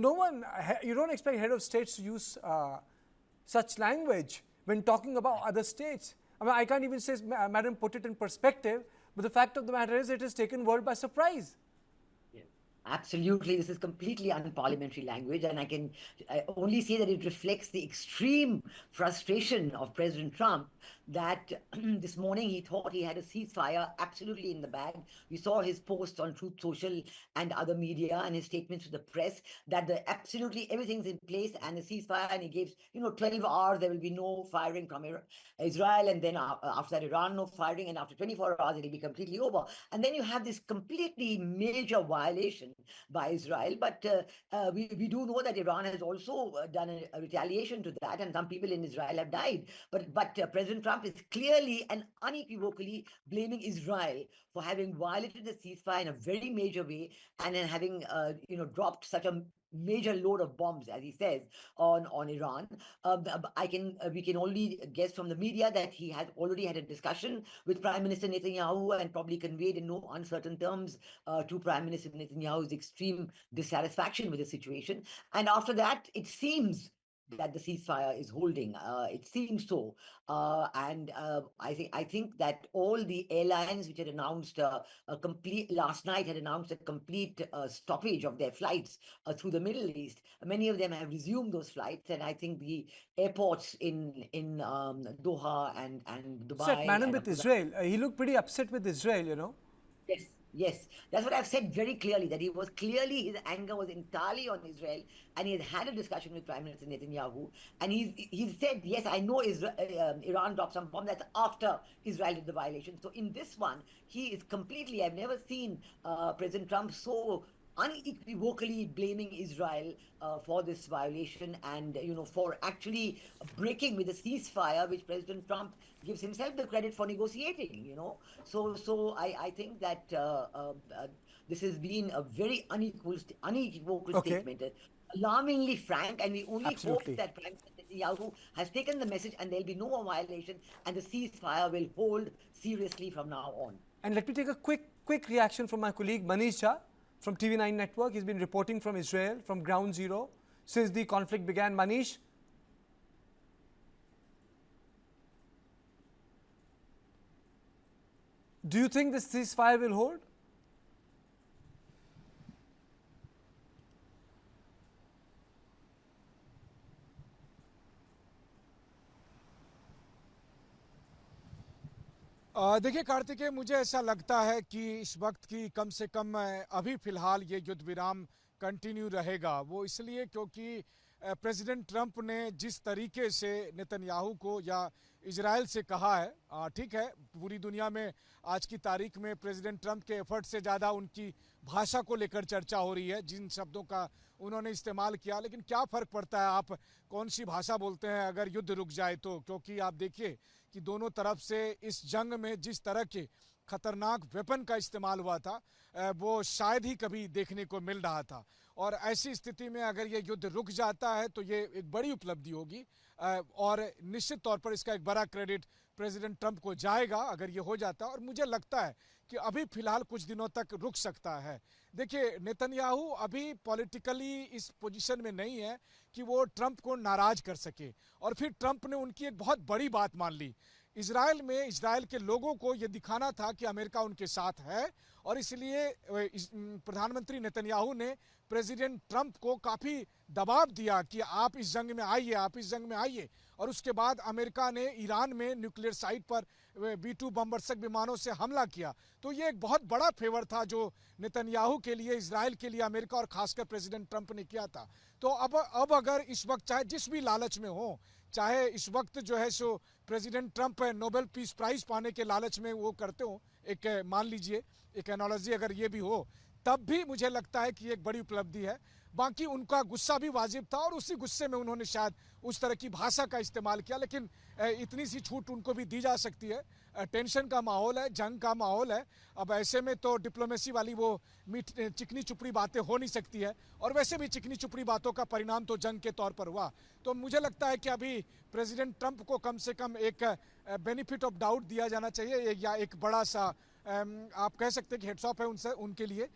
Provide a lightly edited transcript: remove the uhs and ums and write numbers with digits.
no one, you don't expect head of states to use such language when talking about other states. I mean, I can't even say, madam, put it in perspective, but the fact of the matter is it has taken world by surprise. Absolutely, this is completely unparliamentary language, and I can only say that it reflects the extreme frustration of President Trump that this morning he thought he had a ceasefire absolutely in the bag. We saw his posts on Truth Social and other media and his statements to the press that absolutely everything's in place and a ceasefire, and he gave 12 hours there will be no firing from Israel, and then after that Iran no firing, and after 24 hours it'll be completely over. And then you have this completely major violation by Israel, but we do know that Iran has also done a retaliation to that, and some people in Israel have died. But President Trump is clearly and unequivocally blaming Israel for having violated the ceasefire in a very major way, and then having dropped such a major load of bombs, as he says, on Iran. We can only guess from the media that he has already had a discussion with Prime Minister Netanyahu and probably conveyed in no uncertain terms to Prime Minister Netanyahu's extreme dissatisfaction with the situation. And after that, it seems that the ceasefire is holding. It seems so, and I think that all the airlines which had announced last night had announced a complete stoppage of their flights through the Middle East. Many of them have resumed those flights, and I think the airports in Doha and Dubai. Upset, madam, with Israel. He looked pretty upset with Israel, Yes, that's what I've said very clearly, that his anger was entirely on Israel, and he had a discussion with Prime Minister Netanyahu, and he said, yes, I know Iran dropped some bomb, that's after Israel did the violation. So in this one, he is completely, I've never seen President Trump so unequivocally blaming Israel for this violation, and for actually breaking with the ceasefire, which President Trump gives himself the credit for negotiating. So I think that this has been a very unequivocal statement, alarmingly frank, and we only hope that Prime Minister Netanyahu has taken the message and there'll be no more violation, and the ceasefire will hold seriously from now on. And let me take a quick reaction from my colleague Manish Jha from TV9 Network. He's been reporting from Israel, from ground zero, since the conflict began. Manish? Do you think this ceasefire will hold? देखिए कार्तिकेय, मुझे ऐसा लगता है कि इस वक्त की कम से कम अभी फ़िलहाल ये युद्ध विराम कंटिन्यू रहेगा। वो इसलिए क्योंकि प्रेसिडेंट ट्रंप ने जिस तरीके से नेतन्याहू को या इजराइल से कहा है, ठीक है, पूरी दुनिया में आज की तारीख में प्रेसिडेंट ट्रंप के एफर्ट से ज़्यादा उनकी भाषा को लेकर चर्चा हो रही है, जिन शब्दों का उन्होंने इस्तेमाल किया। लेकिन क्या फ़र्क पड़ता है आप कौन सी भाषा बोलते हैं अगर युद्ध रुक जाए तो, क्योंकि आप देखिए कि दोनों तरफ से इस जंग में जिस तरह के खतरनाक वेपन का इस्तेमाल हुआ था वो शायद ही कभी देखने को मिल रहा था। और ऐसी स्थिति में अगर ये युद्ध रुक जाता है तो ये एक बड़ी उपलब्धि होगी, और निश्चित तौर पर इसका एक बड़ा क्रेडिट प्रेसिडेंट ट्रंप को जाएगा अगर ये हो जाता है। और मुझे लगता है कि अभी फिलहाल कुछ दिनों तक रुक सकता है। देखिए, नेतन्याहू अभी पॉलिटिकली इस पोजीशन में नहीं है कि वो ट्रंप को नाराज कर सके, और फिर ट्रंप ने उनकी एक बहुत बड़ी बात मान ली। इजराइल में इजराइल के लोगों को ये दिखाना था कि अमेरिका उनके साथ है, और इसलिए प्रधानमंत्री नेतन्याहू ने प्रेसिडेंट ट्रंप को काफ़ी दबाव दिया कि आप इस जंग में आइए, आप इस जंग में आइए। और उसके बाद अमेरिका ने ईरान में न्यूक्लियर साइट पर B-2 बमवर्षक विमानों से हमला किया। तो ये एक बहुत बड़ा फेवर था जो नेतन्याहू के लिए, इजराइल के लिए अमेरिका और खासकर प्रेसिडेंट ट्रंप ने किया था। तो अब अगर इस वक्त चाहे जिस भी लालच में हो, चाहे इस वक्त जो है सो president Trump Nobel peace prize पाने के लालच में वो करते हो, एक मान लीजिए एक एनालॉजी अगर ये भी हो, तब भी मुझे लगता है कि एक बड़ी उपलब्धि है। बाकी उनका गुस्सा भी वाजिब था, और उसी गुस्से में उन्होंने शायद उस तरह की भाषा का इस्तेमाल किया, लेकिन इतनी सी छूट उनको भी दी जा सकती है। टेंशन का माहौल है, जंग का माहौल है। अब ऐसे में तो डिप्लोमेसी वाली वो चिकनी चुपड़ी बातें हो नहीं सकती है, और वैसे भी चिकनी चुपड़ी बातों का परिणाम तो जंग के तौर पर हुआ। तो मुझे लगता है कि अभी प्रेसिडेंट ट्रंप को कम से कम एक बेनिफिट ऑफ डाउट दिया जाना चाहिए, या एक बड़ा सा आप कह सकते हैं कि हेड्स ऑफ है उनसे, उनके लिए।